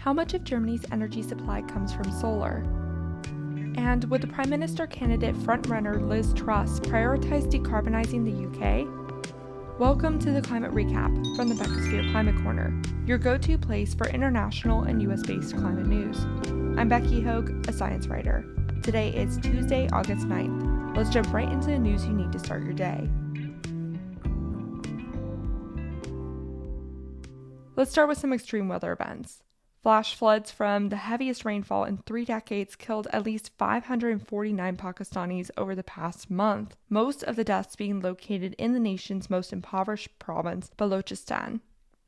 How much of Germany's energy supply comes from solar? And would the Prime Minister candidate frontrunner Liz Truss prioritize decarbonizing the UK? Welcome to the Climate Recap from the Beckisphere Climate Corner, your go-to place for international and US-based climate news. I'm Becky Hogue, a science writer. Today is Tuesday, August 9th. Let's jump right into the news you need to start your day. Let's start with some extreme weather events. Flash floods from the heaviest rainfall in 3 decades killed at least 549 Pakistanis over the past month, most of the deaths being located in the nation's most impoverished province, Balochistan.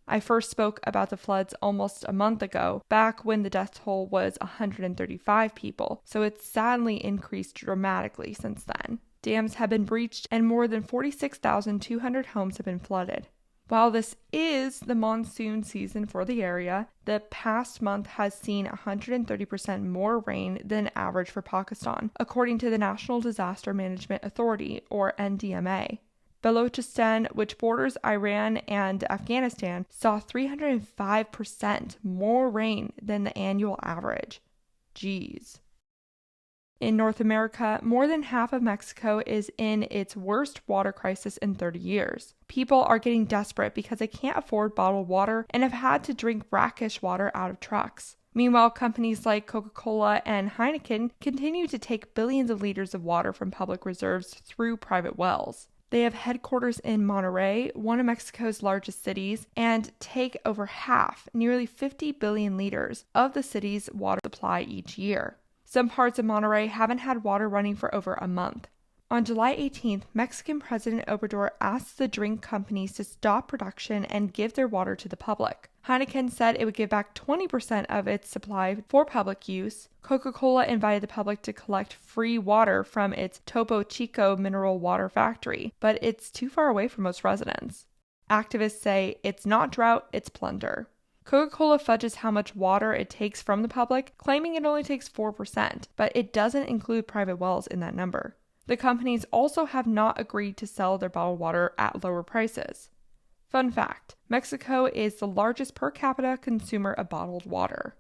I first spoke about the floods almost a month ago, back when the death toll was 135 people, so it's sadly increased dramatically since then. Dams have been breached and more than 46,200 homes have been flooded. While this is the monsoon season for the area, the past month has seen 130% more rain than average for Pakistan, according to the National Disaster Management Authority, or NDMA. Balochistan, which borders Iran and Afghanistan, saw 305% more rain than the annual average. Jeez. In North America, more than half of Mexico is in its worst water crisis in 30 years. People are getting desperate because they can't afford bottled water and have had to drink brackish water out of trucks. Meanwhile, companies like Coca-Cola and Heineken continue to take billions of liters of water from public reserves through private wells. They have headquarters in Monterrey, one of Mexico's largest cities, and take over half, nearly 50 billion liters, of the city's water supply each year. Some parts of Monterrey haven't had water running for over a month. On July 18th, Mexican President Obrador asked the drink companies to stop production and give their water to the public. Heineken said it would give back 20% of its supply for public use. Coca-Cola invited the public to collect free water from its Topo Chico mineral water factory, but it's too far away from most residents. Activists say it's not drought, it's plunder. Coca-Cola fudges how much water it takes from the public, claiming it only takes 4%, but it doesn't include private wells in that number. The companies also have not agreed to sell their bottled water at lower prices. Fun fact, Mexico is the largest per capita consumer of bottled water.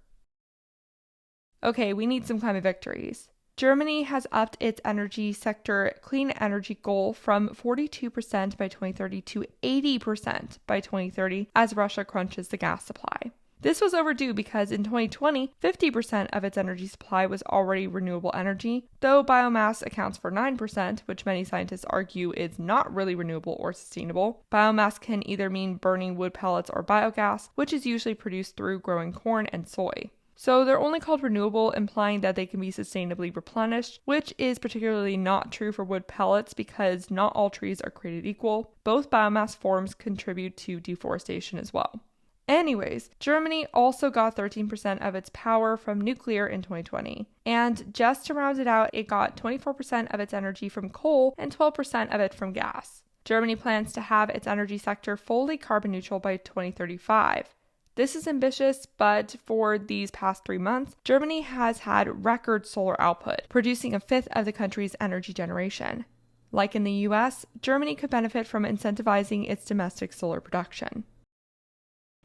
Okay, we need some climate victories. Germany has upped its energy sector clean energy goal from 42% by 2030 to 80% by 2030 as Russia crunches the gas supply. This was overdue because in 2020, 50% of its energy supply was already renewable energy, though biomass accounts for 9%, which many scientists argue is not really renewable or sustainable. Biomass can either mean burning wood pellets or biogas, which is usually produced through growing corn and soy. So they're only called renewable, implying that they can be sustainably replenished, which is particularly not true for wood pellets because not all trees are created equal. Both biomass forms contribute to deforestation as well. Anyways, Germany also got 13% of its power from nuclear in 2020. And just to round it out, it got 24% of its energy from coal and 12% of it from gas. Germany plans to have its energy sector fully carbon neutral by 2035. This is ambitious, but for these past 3 months, Germany has had record solar output, producing a fifth of the country's energy generation. Like in the US, Germany could benefit from incentivizing its domestic solar production.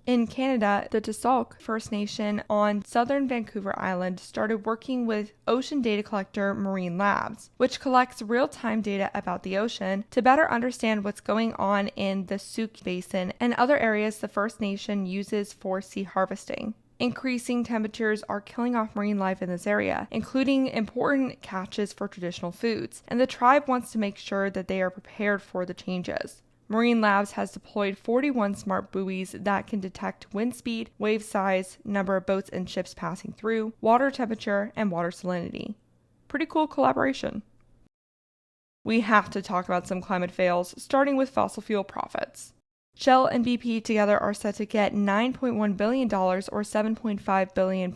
In Canada, the Tasulk First Nation on southern Vancouver Island started working with ocean data collector Marine Labs, which collects real-time data about the ocean to better understand what's going on in the Sooke Basin and other areas the First Nation uses for sea harvesting. Increasing temperatures are killing off marine life in this area, including important catches for traditional foods, and the tribe wants to make sure that they are prepared for the changes. Marine Labs has deployed 41 smart buoys that can detect wind speed, wave size, number of boats and ships passing through, water temperature, and water salinity. Pretty cool collaboration. We have to talk about some climate fails, starting with fossil fuel profits. Shell and BP together are set to get $9.1 billion or £7.5 billion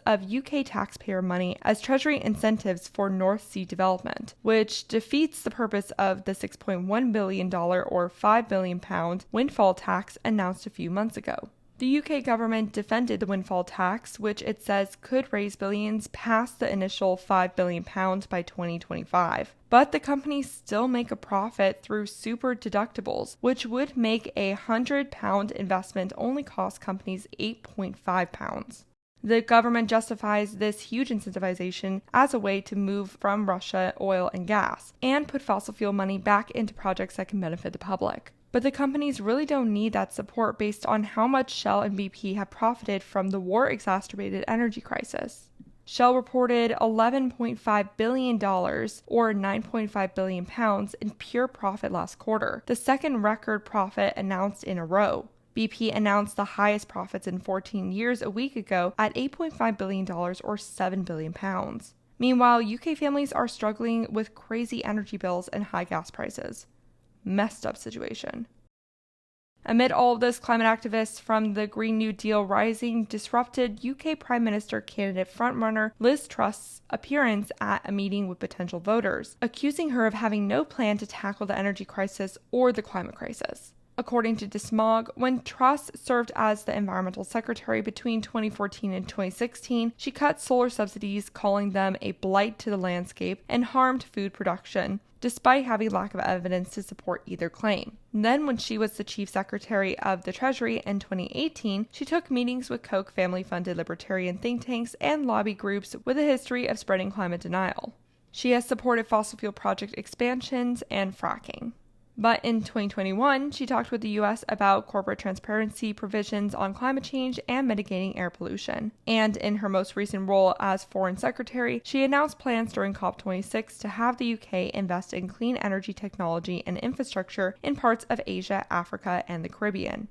of UK taxpayer money as Treasury incentives for North Sea development, which defeats the purpose of the $6.1 billion or £5 billion windfall tax announced a few months ago. The UK government defended the windfall tax, which it says could raise billions past the initial £5 billion by 2025. But the companies still make a profit through super deductibles, which would make a £100 investment only cost companies £8.5. The government justifies this huge incentivization as a way to move from Russia oil and gas and put fossil fuel money back into projects that can benefit the public. But the companies really don't need that support based on how much Shell and BP have profited from the war-exacerbated energy crisis. Shell reported $11.5 billion, or 9.5 billion pounds, in pure profit last quarter, the second record profit announced in a row. BP announced the highest profits in 14 years a week ago at $8.5 billion, or 7 billion pounds. Meanwhile, UK families are struggling with crazy energy bills and high gas prices. Messed up situation. Amid all of this, climate activists from the Green New Deal Rising disrupted UK Prime Minister candidate frontrunner Liz Truss's appearance at a meeting with potential voters, accusing her of having no plan to tackle the energy crisis or the climate crisis. According to Dismog, when Truss served as the environmental secretary between 2014 and 2016, she cut solar subsidies, calling them a blight to the landscape, and harmed food production, despite having lack of evidence to support either claim. Then, when she was the chief secretary of the Treasury in 2018, she took meetings with Koch family-funded libertarian think tanks and lobby groups with a history of spreading climate denial. She has supported fossil fuel project expansions and fracking. But in 2021, she talked with the U.S. about corporate transparency provisions on climate change and mitigating air pollution. And in her most recent role as Foreign Secretary, she announced plans during COP26 to have the UK invest in clean energy technology and infrastructure in parts of Asia, Africa, and the Caribbean.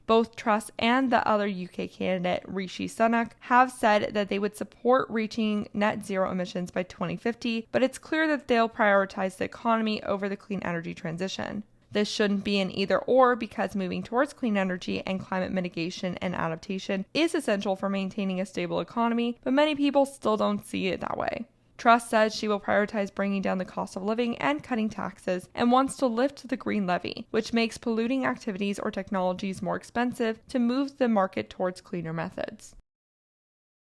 Both Truss and the other UK candidate, Rishi Sunak, have said that they would support reaching net zero emissions by 2050, but it's clear that they'll prioritize the economy over the clean energy transition. This shouldn't be an either-or because moving towards clean energy and climate mitigation and adaptation is essential for maintaining a stable economy, but many people still don't see it that way. Truss says she will prioritize bringing down the cost of living and cutting taxes and wants to lift the green levy, which makes polluting activities or technologies more expensive to move the market towards cleaner methods.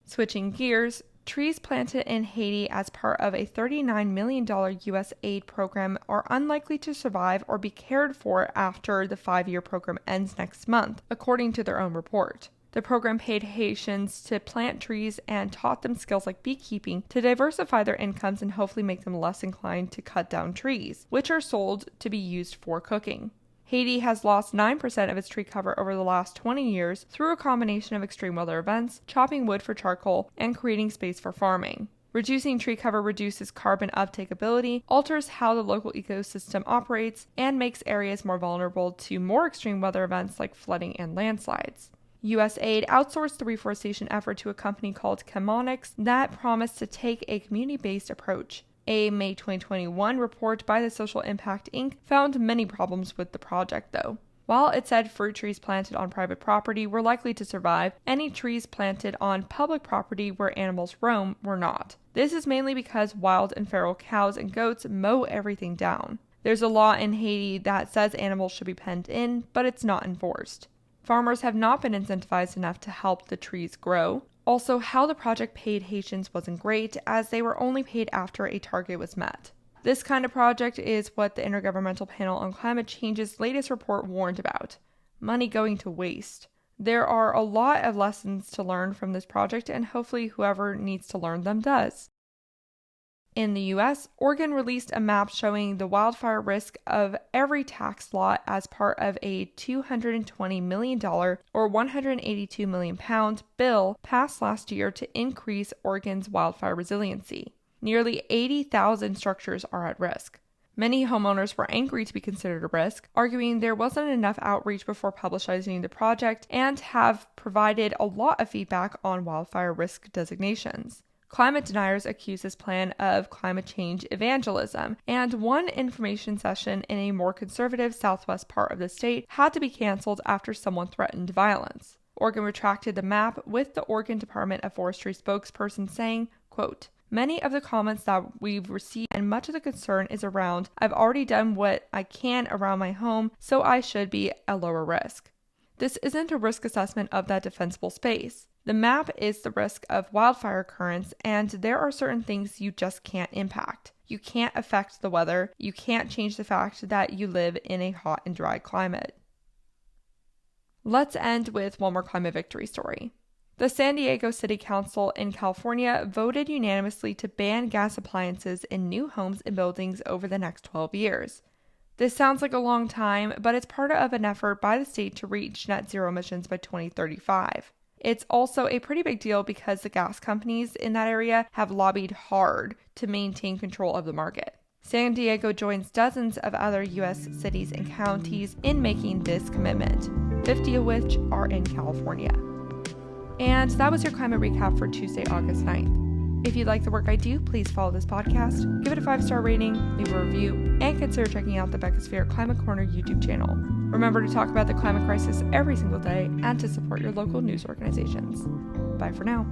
Switching gears, trees planted in Haiti as part of a $39 million U.S. aid program are unlikely to survive or be cared for after the 5-year program ends next month, according to their own report. The program paid Haitians to plant trees and taught them skills like beekeeping to diversify their incomes and hopefully make them less inclined to cut down trees, which are sold to be used for cooking. Haiti has lost 9% of its tree cover over the last 20 years through a combination of extreme weather events, chopping wood for charcoal, and creating space for farming. Reducing tree cover reduces carbon uptake ability, alters how the local ecosystem operates, and makes areas more vulnerable to more extreme weather events like flooding and landslides. USAID outsourced the reforestation effort to a company called Chemonics that promised to take a community-based approach. A May 2021 report by the Social Impact Inc. found many problems with the project, though. While it said fruit trees planted on private property were likely to survive, any trees planted on public property where animals roam were not. This is mainly because wild and feral cows and goats mow everything down. There's a law in Haiti that says animals should be penned in, but it's not enforced. Farmers have not been incentivized enough to help the trees grow. Also, how the project paid Haitians wasn't great, as they were only paid after a target was met. This kind of project is what the Intergovernmental Panel on Climate Change's latest report warned about. Money going to waste. There are a lot of lessons to learn from this project, and hopefully whoever needs to learn them does. In the U.S., Oregon released a map showing the wildfire risk of every tax lot as part of a $220 million or 182 million pound bill passed last year to increase Oregon's wildfire resiliency. Nearly 80,000 structures are at risk. Many homeowners were angry to be considered a risk, arguing there wasn't enough outreach before publicizing the project, and have provided a lot of feedback on wildfire risk designations. Climate deniers accuse this plan of climate change evangelism, and one information session in a more conservative southwest part of the state had to be canceled after someone threatened violence. Oregon retracted the map, with the Oregon Department of Forestry spokesperson saying, quote, "Many of the comments that we've received and much of the concern is around, I've already done what I can around my home, so I should be a lower risk." This isn't a risk assessment of that defensible space. The map is the risk of wildfire occurrence, and there are certain things you just can't impact. You can't affect the weather. You can't change the fact that you live in a hot and dry climate. Let's end with one more climate victory story. The San Diego City Council in California voted unanimously to ban gas appliances in new homes and buildings over the next 12 years. This sounds like a long time, but it's part of an effort by the state to reach net zero emissions by 2035. It's also a pretty big deal because the gas companies in that area have lobbied hard to maintain control of the market. San Diego joins dozens of other U.S. cities and counties in making this commitment, 50 of which are in California. And that was your climate recap for Tuesday, August 9th. If you like the work I do, please follow this podcast, give it a 5-star rating, leave a review, and consider checking out the Beckisphere Climate Corner YouTube channel. Remember to talk about the climate crisis every single day and to support your local news organizations. Bye for now.